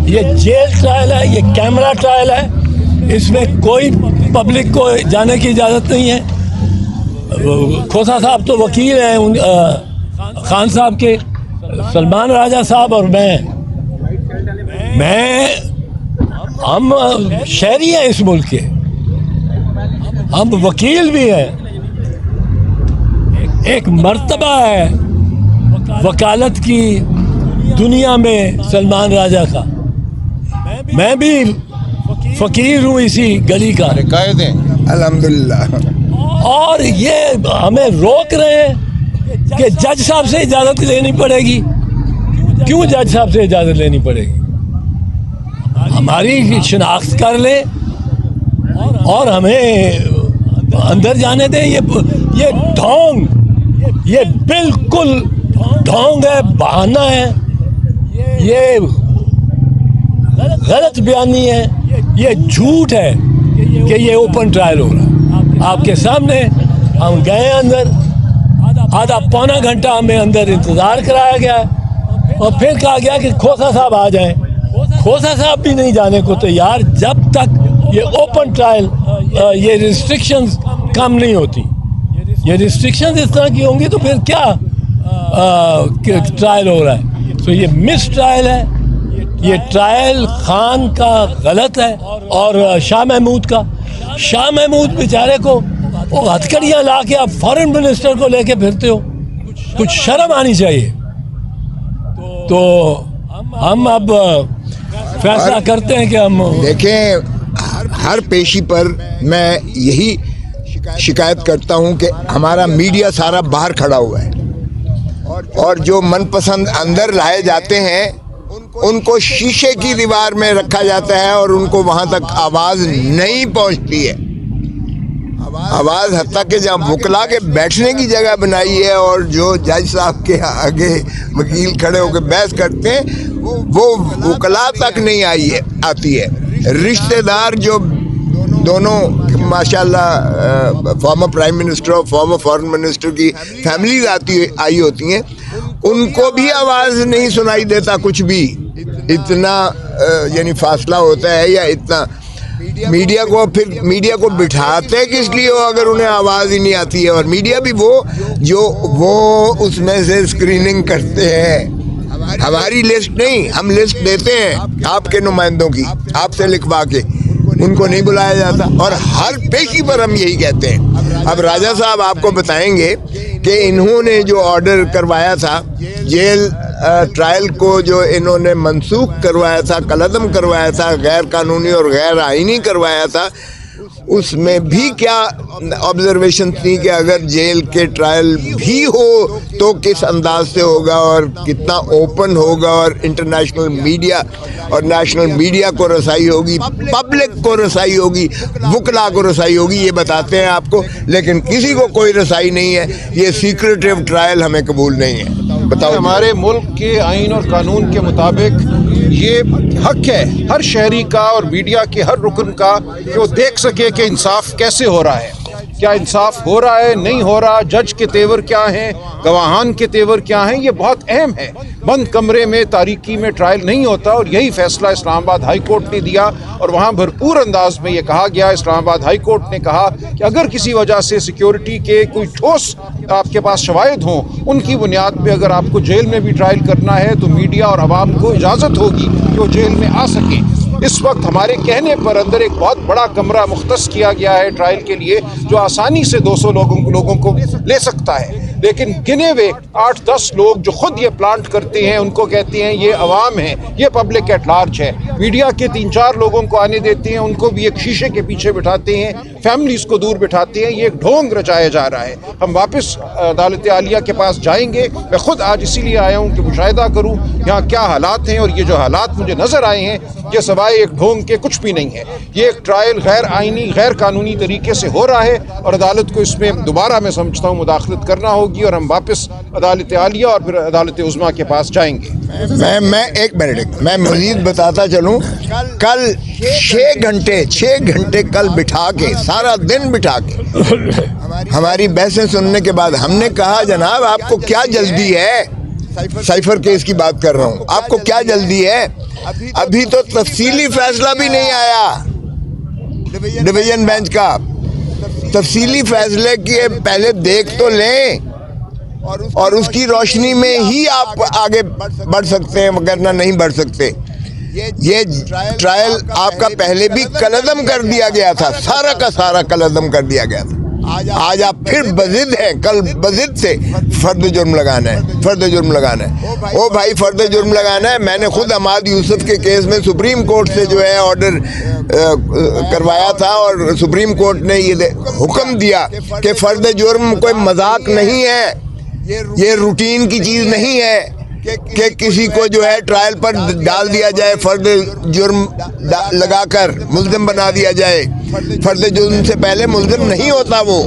یہ jail trial ہے, یہ کیمرہ ٹرائل ہے, اس میں کوئی پبلک کو جانے کی اجازت نہیں ہے. کھوسا صاحب تو وکیل ہیں خان صاحب کے, سلمان راجہ صاحب اور میں ہم شہری ہیں اس ملک کے, ہم وکیل بھی ہیں. ایک مرتبہ ہے وکالت کی دنیا میں سلمان راجہ کا, میں بھی فقیر ہوں اسی گلی کا قائد ہیں الحمدللہ. اور یہ ہمیں روک رہے ہیں کہ جج صاحب سے اجازت لینی پڑے گی. کیوں جج صاحب سے اجازت لینی پڑے گی؟ ہماری شناخت کر لیں اور ہمیں اندر جانے دیں. یہ ڈھونگ, یہ بالکل ڈھونگ ہے, بہانہ ہے, یہ غلط بیانی ہے, یہ جھوٹ ہے کہ یہ اوپن ٹرائل ہو رہا ہے. آپ کے سامنے ہم گئے اندر, آدھا پونا گھنٹہ ہمیں اندر انتظار کرایا گیا اور پھر کہا گیا کہ کھوسا صاحب آ جائیں. کھوسا صاحب بھی نہیں جانے کو تیار جب تک یہ اوپن ٹرائل, یہ ریسٹرکشنز کم نہیں ہوتی. یہ ریسٹرکشنز اس طرح کی ہوں گی تو پھر کیا ٹرائل ہو رہا ہے؟ تو یہ مس ٹرائل ہے. یہ ٹرائل خان کا غلط ہے اور شاہ محمود بیچارے کو وہ ہتھکڑیاں لا کے آپ فارن منسٹر کو لے کے پھرتے ہو, کچھ شرم آنی چاہیے. تو ہم اب فیصلہ کرتے ہیں کہ ہم دیکھیں, ہر پیشی پر میں یہی شکایت کرتا ہوں کہ ہمارا میڈیا سارا باہر کھڑا ہوا ہے اور جو من پسند اندر لائے جاتے ہیں ان کو شیشے کی دیوار میں رکھا جاتا ہے اور ان کو وہاں تک آواز نہیں پہنچتی ہے. آواز حتیٰ کہ جہاں وکلا کے بیٹھنے کی جگہ بنائی ہے اور جو جج صاحب کے آگے وکیل کھڑے ہو کے بحث کرتے ہیں وہ وکلا تک نہیں آتی ہے. رشتہ دار جو دونوں ماشاءاللہ فارمر پرائم منسٹر اور فارمر فارن منسٹر کی فیملیز آئی ہوتی ہیں, ان کو بھی آواز نہیں سنائی دیتا کچھ بھی. اتنا یعنی فاصلہ ہوتا ہے یا اتنا میڈیا کو بٹھاتے کس لیے ہو اگر انہیں آواز ہی نہیں آتی ہے. اور میڈیا بھی وہ اس میں سے اسکریننگ کرتے ہیں. ہماری لسٹ نہیں, ہم لسٹ دیتے ہیں آپ کے نمائندوں کی, آپ سے لکھوا کے, ان کو نہیں بلایا جاتا. اور ہر پیشی پر ہم یہی کہتے ہیں. اب راجہ صاحب آپ کو بتائیں گے کہ انہوں نے جو آرڈر کروایا تھا جیل ٹرائل کو, جو انہوں نے منسوخ کروایا تھا, قلعدم کروایا تھا, غیر قانونی اور غیر آئینی کروایا تھا, اس میں بھی کیا آبزرویشن تھی کہ اگر جیل کے ٹرائل بھی ہو تو کس انداز سے ہوگا اور کتنا اوپن ہوگا اور انٹرنیشنل میڈیا اور نیشنل میڈیا کو رسائی ہوگی, پبلک کو رسائی ہوگی, وکلا کو رسائی ہوگی, یہ بتاتے ہیں آپ کو. لیکن کسی کو کوئی رسائی نہیں ہے. یہ سیکریٹو ٹرائل ہمیں قبول نہیں ہے. بتاؤ. ہمارے ملک کے آئین اور قانون کے مطابق یہ حق ہے ہر شہری کا اور میڈیا کے ہر رکن کا کہ وہ دیکھ سکے کہ انصاف کیسے ہو رہا ہے, کیا انصاف ہو رہا ہے, نہیں ہو رہا, جج کے تیور کیا ہیں, گواہان کے تیور کیا ہیں. یہ بہت اہم ہے. بند کمرے میں تاریکی میں ٹرائل نہیں ہوتا, اور یہی فیصلہ اسلام آباد ہائی کورٹ نے دیا. اور وہاں بھرپور انداز میں یہ کہا گیا, اسلام آباد ہائی کورٹ نے کہا کہ اگر کسی وجہ سے سیکیورٹی کے کوئی ٹھوس آپ کے پاس شواہد ہوں, ان کی بنیاد پہ اگر آپ کو جیل میں بھی ٹرائل کرنا ہے تو میڈیا اور عوام کو اجازت ہوگی کہ وہ جیل میں آ سکیں. اس وقت ہمارے کہنے پر اندر ایک بہت بڑا کمرہ مختص کیا گیا ہے ٹرائل کے لیے, جو آسانی سے 200 لوگوں کو لے سکتا ہے. لیکن گنے ہوئے 8-10 لوگ جو خود یہ پلانٹ کرتے ہیں, ان کو کہتے ہیں یہ عوام ہے, یہ پبلک ایٹ لارج ہے. میڈیا کے 3-4 لوگوں کو آنے دیتے ہیں, ان کو بھی ایک شیشے کے پیچھے بٹھاتے ہیں, فیملیز کو دور بٹھاتے ہیں. یہ ایک ڈھونگ رچایا جا رہا ہے. ہم واپس عدالت عالیہ کے پاس جائیں گے. میں خود آج اسی لیے آیا ہوں کہ مشاہدہ کروں یہاں کیا حالات ہیں, اور یہ جو حالات مجھے نظر آئے ہیں یہ سوائے ایک ڈھونگ کے کچھ بھی نہیں ہے. یہ ایک ٹرائل غیر آئینی غیر قانونی طریقے سے ہو رہا ہے, اور عدالت کو اس میں دوبارہ میں سمجھتا ہوں مداخلت کرنا ہوگی, اور ہم واپس عدالت عالیہ اور پھر عدالت عظمیٰ کے پاس جائیں گے. میں ایک منٹ میں مزید بتاتا چلوں. کل 6 گھنٹے کل بٹھا کے, سارا دن بٹھا کے ہماری بحثیں سننے کے بعد ہم نے کہا جناب آپ کو کیا جلدی ہے, سائفر کیس کی بات کر رہا ہوں, آپ کو کیا جلدی ہے؟ ابھی تو تفصیلی فیصلہ بھی نہیں آیا ڈویژن بینچ کا. تفصیلی فیصلے کی پہلے دیکھ تو لیں اور اس کی روشنی میں ہی آپ آگے بڑھ سکتے ہیں, وگرنہ نہیں بڑھ سکتے. یہ ٹرائل آپ کا پہلے بھی کلعدم کر دیا گیا تھا, سارا کا سارا کلعدم کر دیا گیا تھا. آج آپ پھر بضد ہیں, کل بضد سے فرد جرم لگانا ہے. او بھائی فرد جرم لگانا ہے. میں نے خود عماد یوسف کے کیس میں سپریم کورٹ سے جو ہے آرڈر کروایا تھا, اور سپریم کورٹ نے یہ حکم دیا کہ فرد جرم کوئی مذاق نہیں ہے, یہ روٹین کی چیز نہیں ہے کہ کسی کو جو ہے ٹرائل پر ڈال دیا جائے, فرد جرم لگا کر ملزم بنا دیا جائے. فرد جرم سے پہلے ملزم نہیں ہوتا, وہ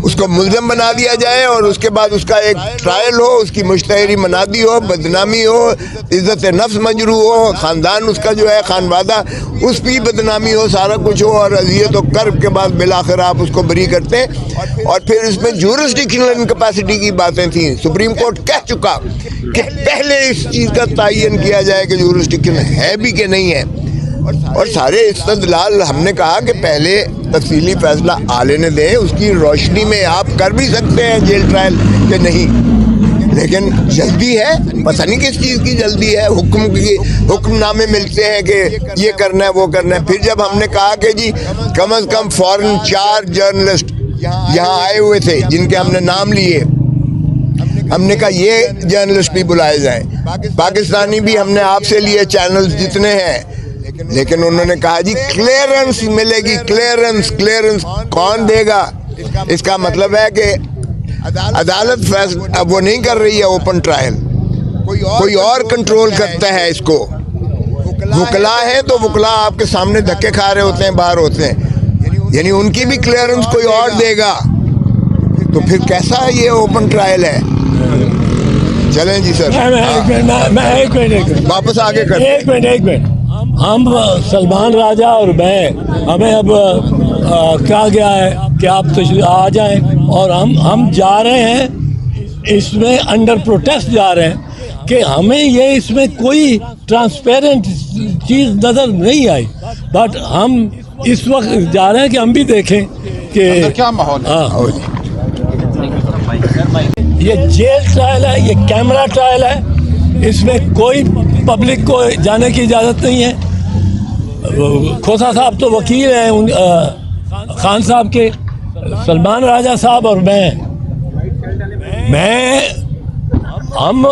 اس کو ملزم بنا دیا جائے اور اس کے بعد اس کا ایک ٹرائل ہو, اس کی مشتہری منادی ہو, بدنامی ہو, عزت نفس مجروح ہو, خاندان اس کا جو ہے خانوادہ اس کی بدنامی ہو, سارا کچھ ہو, اور اذیت و کرب کے بعد بالآخر آپ اس کو بری کرتے ہیں. اور پھر اس میں جورسڈکشنل انکیپیسٹی کی باتیں تھیں. سپریم کورٹ کہہ چکا کہ پہلے اس چیز کا تعین کیا جائے کہ جورسڈکشن ہے بھی کہ نہیں ہے, اور سارے استدلال ہم نے کہا کہ پہلے تفصیلی فیصلہ آ لینے دیں, اس کی روشنی میں آپ کر بھی سکتے ہیں جیل ٹرائل کہ نہیں. لیکن جلدی ہے, پتہ نہیں کس چیز کی جلدی ہے. حکم نامے ملتے ہیں کہ یہ کرنا ہے وہ کرنا ہے. پھر جب ہم نے کہا کہ جی کم از کم فورن 4 جرنلسٹ یہاں آئے ہوئے تھے جن کے ہم نے نام لیے, ہم نے کہا یہ جرنلسٹ بھی بلائے جائیں. پاکستانی بھی ہم نے آپ سے لیے چینلز جتنے ہیں, لیکن انہوں نے کہا جی کلیئرنس ملے گی. کلیئرنس کون دے گا؟ اس کا مطلب ہے کہ عدالت فیصلہ اب وہ نہیں کر رہی ہے اوپن ٹرائل, کوئی اور کنٹرول کرتا ہے اس کو. وکلا ہیں تو وکلا آپ کے سامنے دھکے کھا رہے ہوتے ہیں, باہر ہوتے ہیں, یعنی ان کی بھی کلیئرنس کوئی اور دے گا. تو پھر کیسا یہ اوپن ٹرائل ہے؟ چلیں جی سر, میں ایک منٹ واپس آگے کریں. ایک منٹ ہم سلمان راجہ اور میں, ہمیں اب کہا گیا ہے کہ آپ آ جائیں, اور ہم جا رہے ہیں اس میں انڈر پروٹیسٹ جا رہے ہیں کہ ہمیں یہ اس میں کوئی ٹرانسپیرنٹ چیز نظر نہیں آئی. بٹ ہم اس وقت جا رہے ہیں کہ ہم بھی دیکھیں کہ کیا ماحول ہے. یہ جیل ٹرائل ہے, یہ کیمرہ ٹرائل ہے, اس میں کوئی پبلک کو جانے کی اجازت نہیں ہے. کھوسا صاحب تو وکیل ہیں خان صاحب کے, سلمان راجہ صاحب اور میں ہم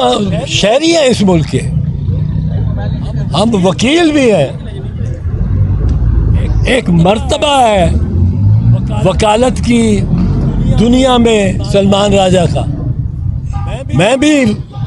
شہری ہیں اس ملک کے, ہم وکیل بھی ہیں. ایک مرتبہ ہے وکالت کی دنیا میں سلمان راجہ کا. میں بھی